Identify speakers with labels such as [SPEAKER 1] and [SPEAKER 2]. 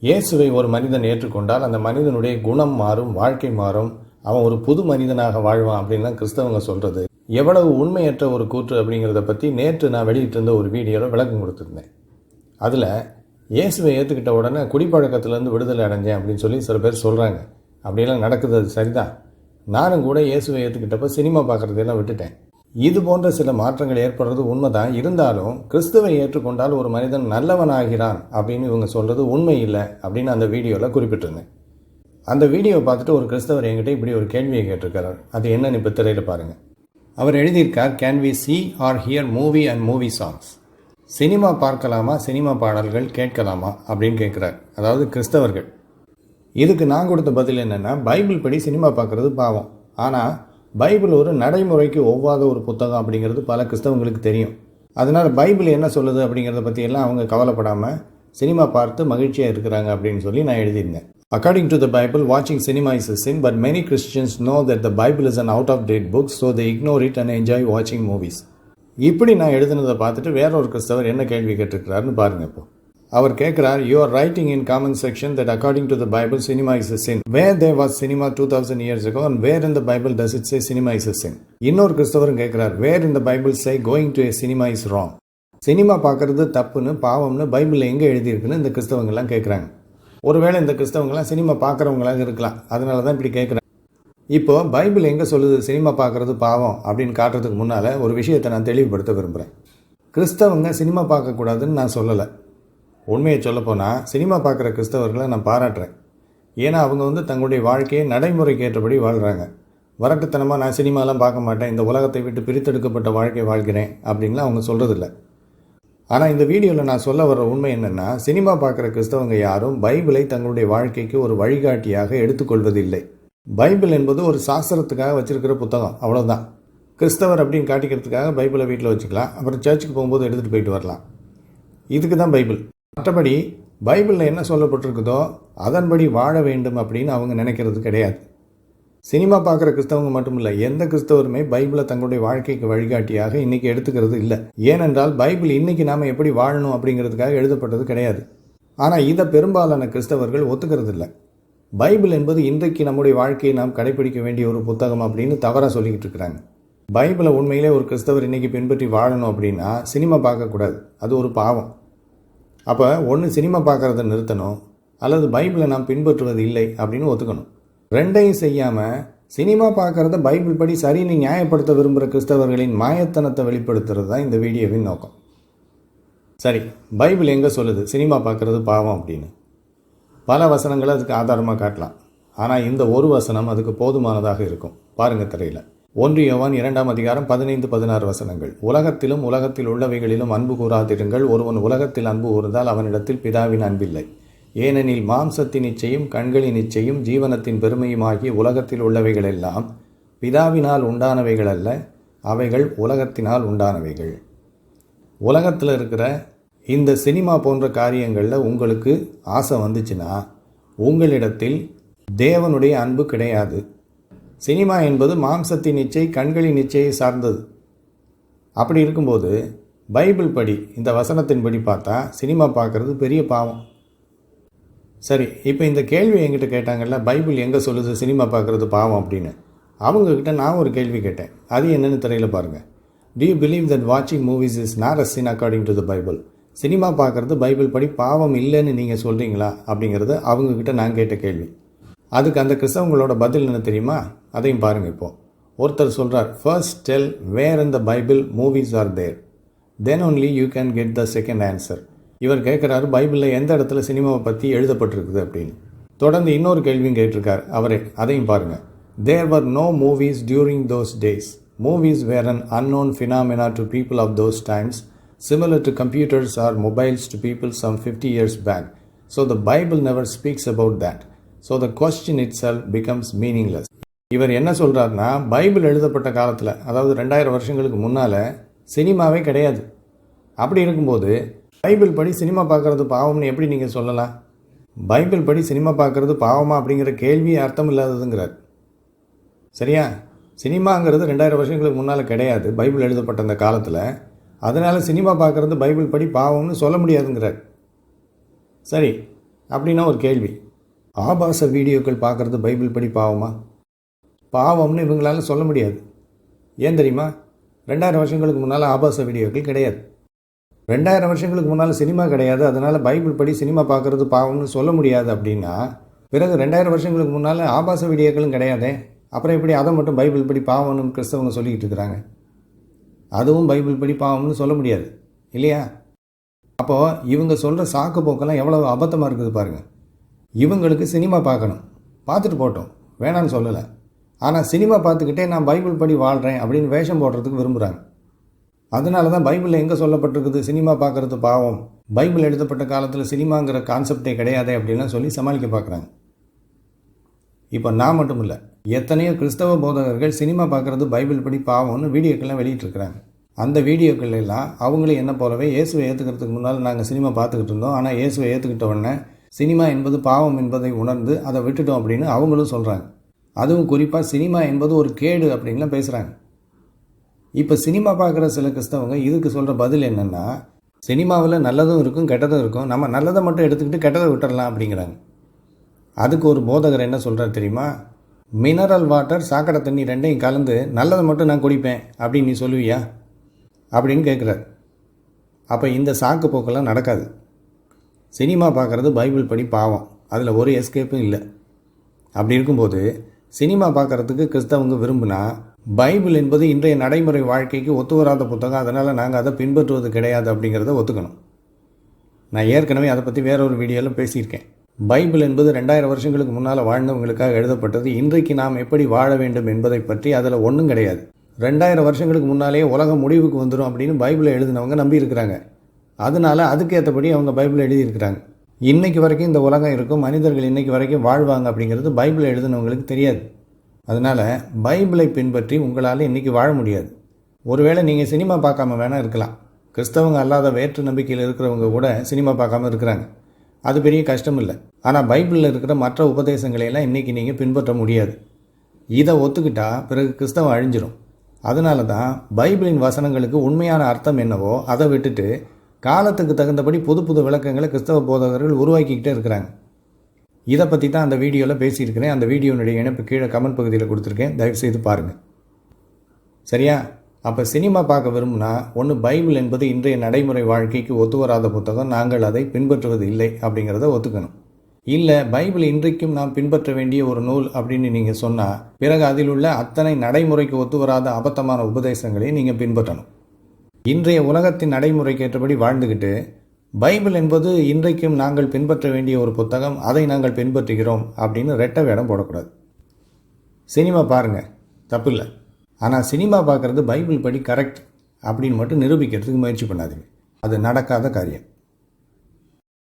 [SPEAKER 1] இயேசுவை ஒரு மனிதன் ஏற்றுக்கொண்டால் அந்த மனிதனுடைய குணம் மாறும், வாழ்க்கை மாறும், அவன் ஒரு புது மனிதனாக வாழ்வான் அப்படின்னு தான் கிறிஸ்தவங்க சொல்கிறது. எவ்வளவு உண்மையற்ற ஒரு கூற்று அப்படிங்கிறத பற்றி நேற்று நான் வெளியிட்டிருந்த ஒரு வீடியோவில் விளக்கம் கொடுத்துருந்தேன். அதில் இயேசுவை ஏற்றுக்கிட்ட உடனே குடிப்பழக்கத்திலேருந்து விடுதலை அடைஞ்சேன் அப்படின்னு சொல்லி சில பேர் சொல்கிறாங்க. அப்படியெல்லாம் நடக்குது, அது சரிதான். நானும் கூட இயேசுவை ஏற்றுக்கிட்டப்போ சினிமா பார்க்குறதெல்லாம் விட்டுட்டேன். இது போன்ற சில மாற்றங்கள் ஏற்படுறது உண்மைதான். இருந்தாலும் கிறிஸ்துவை ஏற்றுக்கொண்டால் ஒரு மனிதன் நல்லவன் ஆகிறான் அப்படின்னு இவங்க சொல்கிறது உண்மை இல்லை அப்படின்னு அந்த வீடியோவில் குறிப்பிட்டிருந்தேன். அந்த வீடியோவை பார்த்துட்டு ஒரு கிறிஸ்தவர் என்கிட்ட இப்படி ஒரு கேள்வியை கேட்டிருக்கிறார். அது என்னன்னு இப்போ திரையில் பாருங்கள். அவர் எழுதியிருக்கார், can we see or hear movie and movie songs? Cinema பார்க்கலாமா, சினிமா பாடல்கள் கேட்கலாமா அப்படின்னு கேட்குறார். அதாவது கிறிஸ்தவர்கள். இதுக்கு நான் கொடுத்த பதில் என்னென்னா, பைபிள் படி சினிமா பார்க்குறது பாவம். ஆனால் பைபிள் ஒரு நடைமுறைக்கு ஒவ்வாத ஒரு புத்தகம் அப்படிங்கிறது பல கிறிஸ்தவங்களுக்கு தெரியும். அதனால் பைபிள் என்ன சொல்லுது அப்படிங்கிறத பற்றியெல்லாம் அவங்க கவலைப்படாமல் சினிமா பார்த்து மகிழ்ச்சியாக இருக்கிறாங்க அப்படின்னு சொல்லி நான் எழுதியிருந்தேன். According to the Bible, watching cinema is a sin, but many Christians know that the Bible is an out-of-date book, so they ignore it and enjoy watching movies. இப்படி நான் எழுதுனதை பார்த்துட்டு வேற ஒரு கிறிஸ்தவர் என்ன கேள்வி கேட்டிருக்கிறாருன்னு பாருங்க. இப்போ அவர் கேட்கிறார், you are writing in comment section that according to the Bible cinema is a sin. Where there was cinema 2000 years ago and where in the Bible does it say cinema is a sin? இன்னொரு கிறிஸ்தவரும் கேட்கிறார், where in the Bible say going to a cinema is wrong? Cinema பார்க்கறது தப்புன்னு பாவம்னு பைபிளில் எங்கே எழுதியிருக்குன்னு இந்த கிறிஸ்தவங்கள்லாம் கேட்குறாங்க. ஒருவேளை இந்த கிறிஸ்தவங்களாம் சினிமா பார்க்குறவங்களாக இருக்கலாம், அதனால தான் இப்படி கேட்குறேன். இப்போ பைபிள் எங்கே சொல்லுது சினிமா பார்க்குறது பாவம் அப்படின்னு காட்டுறதுக்கு முன்னால் ஒரு விஷயத்தை நான் தெளிவுபடுத்த விரும்புகிறேன். கிறிஸ்தவங்க சினிமா பார்க்கக்கூடாதுன்னு நான் சொல்லலை. உண்மையை சொல்லப்போனால் சினிமா பார்க்குற கிறிஸ்தவர்களை நான் பாராட்டுறேன். ஏன்னா அவங்க தங்களுடைய வாழ்க்கையை நடைமுறைக்கு ஏற்றபடி வாழ்கிறாங்க. வரட்டுத்தனமாக நான் சினிமாலாம் பார்க்க மாட்டேன், இந்த உலகத்தை விட்டு பிரித்தெடுக்கப்பட்ட வாழ்க்கை வாழ்கிறேன் அப்படின்லாம் அவங்க சொல்கிறதில்ல. ஆனால் இந்த வீடியோவில் நான் சொல்ல வர்ற உண்மை என்னென்னா, சினிமா பார்க்குற கிறிஸ்தவங்க யாரும் பைபிளை தங்களுடைய வாழ்க்கைக்கு ஒரு வழிகாட்டியாக எடுத்துக்கொள்வதில்லை. பைபிள் என்பது ஒரு சாஸ்திரத்துக்காக வச்சுருக்கிற புத்தகம், அவ்வளோதான். கிறிஸ்தவர் அப்படின்னு காட்டிக்கிறதுக்காக பைபிளை வீட்டில் வச்சுக்கலாம், அப்புறம் சர்ச்சுக்கு போகும்போது எடுத்துகிட்டு போயிட்டு வரலாம். இதுக்கு தான் பைபிள். மற்றபடி பைபிளில் என்ன சொல்லப்பட்டிருக்குதோ அதன்படி வாழ வேண்டும் அப்படின்னு அவங்க நினைக்கிறது கிடையாது. சினிமா பார்க்குற கிறிஸ்தவங்க மட்டும் இல்லை, எந்த கிறிஸ்தவருமே பைபிளை தங்களுடைய வாழ்க்கைக்கு வழிகாட்டியாக இன்றைக்கி எடுத்துக்கிறது இல்லை. ஏனென்றால் பைபிள் இன்றைக்கி நாம் எப்படி வாழணும் அப்படிங்கிறதுக்காக எழுதப்பட்டது கிடையாது. ஆனால் இதை பெரும்பாலான கிறிஸ்தவர்கள் ஒத்துக்கிறது இல்லை. பைபிள் என்பது இன்றைக்கு நம்முடைய வாழ்க்கையை நாம் கடைபிடிக்க வேண்டிய ஒரு புத்தகம் அப்படின்னு தவறாக சொல்லிக்கிட்டு இருக்கிறாங்க. பைபிளை உண்மையிலே ஒரு கிறிஸ்தவர் இன்றைக்கி பின்பற்றி வாழணும் அப்படின்னா சினிமா பார்க்கக்கூடாது, அது ஒரு பாவம். அப்போ ஒன்று சினிமா பார்க்குறத நிறுத்தணும், அல்லது பைபிளை நாம் பின்பற்றுவது இல்லை அப்படின்னு ஒத்துக்கணும். ரெண்டையும் செய்யாமல் சினிமா பார்க்குறத பைபிள் படி சரின்னு நியாயப்படுத்த விரும்புகிற கிறிஸ்தவர்களின் மாயத்தனத்தை வெளிப்படுத்துறது தான் இந்த வீடியோவின் நோக்கம். சரி, பைபிள் எங்கே சொல்லுது சினிமா பார்க்குறது பாவம் அப்படின்னு? பல வசனங்களை அதுக்கு ஆதாரமாக காட்டலாம். ஆனால் இந்த ஒரு வசனம் அதுக்கு போதுமானதாக இருக்கும். பாருங்கள் திரையில். 1 யோவான் 2ஆம் அதிகாரம் 15-16 வசனங்கள். உலகத்திலும் உலகத்தில் உள்ளவைகளிலும் அன்பு கூறாதிருங்கள். ஒருவன் உலகத்தில் அன்பு கூர்ந்தால் அவனிடத்தில் பிதாவின் அன்பில்லை. ஏனெனில் மாம்சத்தின் இச்சையும் கண்களின் இச்சையும் ஜீவனத்தின் பெருமையும் ஆகிய உலகத்தில் உள்ளவைகள் எல்லாம் பிதாவினால் உண்டானவைகள் அல்ல, அவைகள் உலகத்தினால் உண்டானவைகள். உலகத்தில் இருக்கிற இந்த சினிமா போன்ற காரியங்களில் உங்களுக்கு ஆசை வந்துச்சுன்னா உங்களிடத்தில் தேவனுடைய அன்பு கிடையாது. சினிமா என்பது மாம்சத்தின் இச்சை கண்களின் இச்சையை சார்ந்தது. அப்படி இருக்கும்போது பைபிள் படி இந்த வசனத்தின்படி பார்த்தா சினிமா பார்க்குறது பெரிய பாவம். சரி, இப்போ இந்த கேள்வி என்கிட்ட கேட்டாங்கல்ல, பைபிள் எங்கே சொல்லுது சினிமா பார்க்குறது பாவம் அப்படின்னு. அவங்கக்கிட்ட நான் ஒரு கேள்வி கேட்டேன். அது என்னென்னு திரையில் பாருங்கள். Do you believe that watching movies is not a sin according to the Bible? Cinema பார்க்குறது பைபிள் படி பாவம் இல்லைன்னு நீங்கள் சொல்கிறீங்களா அப்படிங்கிறது அவங்கக்கிட்ட நான் கேட்ட கேள்வி. அதுக்கு அந்த கிறிஸ்தவங்களோட பதில் என்ன தெரியுமா? அதையும் பாருங்கள். இப்போது ஒருத்தர் சொல்கிறார், first tell where in the Bible movies are there, then only you can get the second answer. இவர் கேட்குறாரு, பைபிளில் எந்த இடத்துல சினிமாவை பற்றி எழுதப்பட்டிருக்குது அப்படின்னு. தொடர்ந்து இன்னொரு கேள்வியும் கேட்டிருக்கார் அவரே. அதையும் பாருங்கள். There were no movies during those days. Movies were an unknown phenomena to people of those times, similar to computers or mobiles to people some 50 years back. So the Bible never speaks about that. So the question itself becomes meaningless. இவர் என்ன சொல்கிறாருன்னா, Bible எழுதப்பட்ட காலத்தில், அதாவது 2000 வருஷங்களுக்கு முன்னால் சினிமாவே கிடையாது. அப்படி இருக்கும்போது பைபிள் படி சினிமா பார்க்குறது பாவம்னு எப்படி நீங்கள் சொல்லலாம்? பைபிள் படி சினிமா பார்க்குறது பாவமா அப்படிங்கிற கேள்வி அர்த்தம் இல்லாததுங்கிறார். சரியா? சினிமாங்கிறது 2000 வருஷங்களுக்கு முன்னால் கிடையாது பைபிள் எழுதப்பட்ட அந்த காலத்தில். அதனால் சினிமா பார்க்குறது பைபிள் படி பாவம்னு சொல்ல முடியாதுங்கிறார். சரி, அப்படின்னா ஒரு கேள்வி, ஆபாச வீடியோக்கள் பார்க்குறது பைபிள் படி பாவமா? பாவம்னு இவங்களால சொல்ல முடியாது. ஏன் தெரியுமா? 2000 வருஷங்களுக்கு முன்னால் ஆபாச வீடியோக்கள் கிடையாது. 2000 வருஷங்களுக்கு முன்னால் சினிமா கிடையாது. அதனால் பைபிள் படி சினிமா பார்க்குறது பாவம்னு சொல்ல முடியாது அப்படின்னா, பிறகு 2000 வருஷங்களுக்கு முன்னால் ஆபாச வீடியோக்களும் கிடையாதே. அப்புறம் எப்படி அதை மட்டும் பைபிள் படி பாவம்னு கிறிஸ்தவங்க சொல்லிக்கிட்டு இருக்கிறாங்க? அதுவும் பைபிள் படி பாவம்னு சொல்ல முடியாது இல்லையா? அப்போது இவங்க சொல்கிற சாக்கு போக்கெல்லாம் எவ்வளோ அபத்தமாக இருக்குது பாருங்கள். இவங்களுக்கு சினிமா பார்க்கணும், பார்த்துட்டு போட்டோம், வேணான்னு சொல்லலை. ஆனால் சினிமா பார்த்துக்கிட்டே நான் பைபிள் படி வாழ்கிறேன் அப்படின்னு வேஷம் போடுறதுக்கு விரும்புகிறாங்க. அதனால தான் பைபிளில் எங்கே சொல்லப்பட்டிருக்குது சினிமா பார்க்குறது பாவம், பைபிள் எழுதப்பட்ட காலத்தில் சினிமாங்கிற கான்செப்டே கிடையாதே அப்படின்லாம் சொல்லி சமாளிக்க பார்க்குறாங்க. இப்போ நான் மட்டும் இல்லை, எத்தனையோ கிறிஸ்தவ போதகர்கள் சினிமா பார்க்குறது பைபிள் படி பாவம்னு வீடியோக்கள்லாம் வெளியிட்டிருக்கிறாங்க. அந்த வீடியோக்கள் எல்லாம் அவங்களும் என்ன போலவே இயேசுவை ஏற்றுக்கிறதுக்கு முன்னால் நாங்கள் சினிமா பார்த்துக்கிட்டு இருந்தோம், ஆனால் இயேசுவை ஏற்றுக்கிட்ட உடனே சினிமா என்பது பாவம் என்பதை உணர்ந்து அதை விட்டுட்டோம் அப்படின்னு அவங்களும் சொல்கிறாங்க. அதுவும் குறிப்பாக சினிமா என்பது ஒரு கேடு அப்படின்லாம் பேசுகிறாங்க. இப்போ சினிமா பார்க்குற சில கிறிஸ்தவங்க இதுக்கு சொல்கிற பதில் என்னென்னா, சினிமாவில் நல்லதும் இருக்கும் கெட்டதும் இருக்கும், நம்ம நல்லதை மட்டும் எடுத்துக்கிட்டு கெட்டதை விட்டுடலாம் அப்படிங்கிறாங்க. அதுக்கு ஒரு போதகர் என்ன சொல்கிறார் தெரியுமா? மினரல் வாட்டர் சாக்கடை தண்ணி ரெண்டையும் கலந்து நல்லதை மட்டும் நான் குடிப்பேன் அப்படின்னு நீ சொல்லுவியா அப்படின்னு கேட்குறாரு. அப்போ இந்த சாக்கு போக்கெல்லாம் நடக்காது. சினிமா பார்க்குறது பைபிள் படி பாவம், அதில் ஒரு எஸ்கேப்பும் இல்லை. அப்படி இருக்கும்போது சினிமா பார்க்குறதுக்கு கிறிஸ்தவங்க விரும்புனா, பைபிள் என்பது இன்றைய நடைமுறை வாழ்க்கைக்கு ஒத்து வராத புத்தகம், அதனால் நாங்கள் அதை பின்பற்றுவது கிடையாது அப்படிங்கிறத ஒத்துக்கணும். நான் ஏற்கனவே அதை பற்றி வேற ஒரு வீடியோவில் பேசியிருக்கேன். பைபிள் என்பது 2000 வருஷங்களுக்கு முன்னால் வாழ்ந்தவங்களுக்காக எழுதப்பட்டது. இன்றைக்கு நாம் எப்படி வாழ வேண்டும் என்பதை பற்றி அதில் ஒன்றும் கிடையாது. 2000 வருஷங்களுக்கு முன்னாலே உலகம் முடிவுக்கு வந்துடும் அப்படின்னு பைபிளை எழுதினவங்க நம்பி இருக்கிறாங்க. அதனால அதுக்கு ஏற்றபடி அவங்க பைபிளை எழுதியிருக்கிறாங்க. இன்றைக்கு வரைக்கும் இந்த உலகம் இருக்கும், மனிதர்கள் இன்றைக்கு வரைக்கும் வாழ்வாங்க அப்படிங்கிறது பைபிளை எழுதினவங்களுக்கு தெரியாது. அதனால் பைபிளை பின்பற்றி உங்களால் இன்றைக்கி வாழ முடியாது. ஒருவேளை நீங்கள் சினிமா பார்க்காம வேணால் இருக்கலாம். கிறிஸ்தவங்க அல்லாத வேற்று நம்பிக்கையில் இருக்கிறவங்க கூட சினிமா பார்க்காம இருக்கிறாங்க. அது பெரிய கஷ்டம் இல்லை. ஆனால் பைபிளில் இருக்கிற மற்ற உபதேசங்களையெல்லாம் இன்றைக்கி நீங்கள் பின்பற்ற முடியாது. இதை ஒத்துக்கிட்டா பிறகு கிறிஸ்தவம் அழிஞ்சிடும். அதனால தான் பைபிளின் வசனங்களுக்கு உண்மையான அர்த்தம் என்னவோ அதை விட்டுட்டு காலத்துக்கு தகுந்தபடி புது புது விளக்கங்களை கிறிஸ்தவ போதகர்கள் உருவாக்கிக்கிட்டே இருக்கிறாங்க. இதை பற்றி தான் அந்த வீடியோவில் பேசியிருக்கிறேன். அந்த வீடியோனுடைய இணைப்பு கீழே கமெண்ட் பகுதியில் கொடுத்துருக்கேன், தயவுசெய்து பாருங்கள். சரியா? அப்போ சினிமா பார்க்க விரும்புனா ஒன்று பைபிள் என்பது இன்றைய நடைமுறை வாழ்க்கைக்கு ஒத்து வராத புத்தகம், நாங்கள் அதை பின்பற்றுவது இல்லை அப்படிங்கிறத ஒத்துக்கணும். இல்லை பைபிள் இன்றைக்கும் நாம் பின்பற்ற வேண்டிய ஒரு நூல் அப்படின்னு நீங்கள் சொன்னால் பிறகு அதில் உள்ள அத்தனை நடைமுறைக்கு ஒத்து வராத அபத்தமான உபதேசங்களையும் நீங்கள் பின்பற்றணும். இன்றைய உலகத்தின் நடைமுறைக்கு ஏற்றபடி வாழ்ந்துக்கிட்டு பைபிள் என்பது இன்றைக்கும் நாங்கள் பின்பற்ற வேண்டிய ஒரு புத்தகம், அதை நாங்கள் பின்பற்றுகிறோம் அப்படின்னு ரெட்டை வேடம் போடக்கூடாது. சினிமா பாருங்கள், தப்பு இல்லை. ஆனால் சினிமா பார்க்குறது பைபிள் படி கரெக்ட் அப்படின்னு மட்டும் நிரூபிக்கிறதுக்கு முயற்சி பண்ணாதீங்க. அது நடக்காத காரியம்.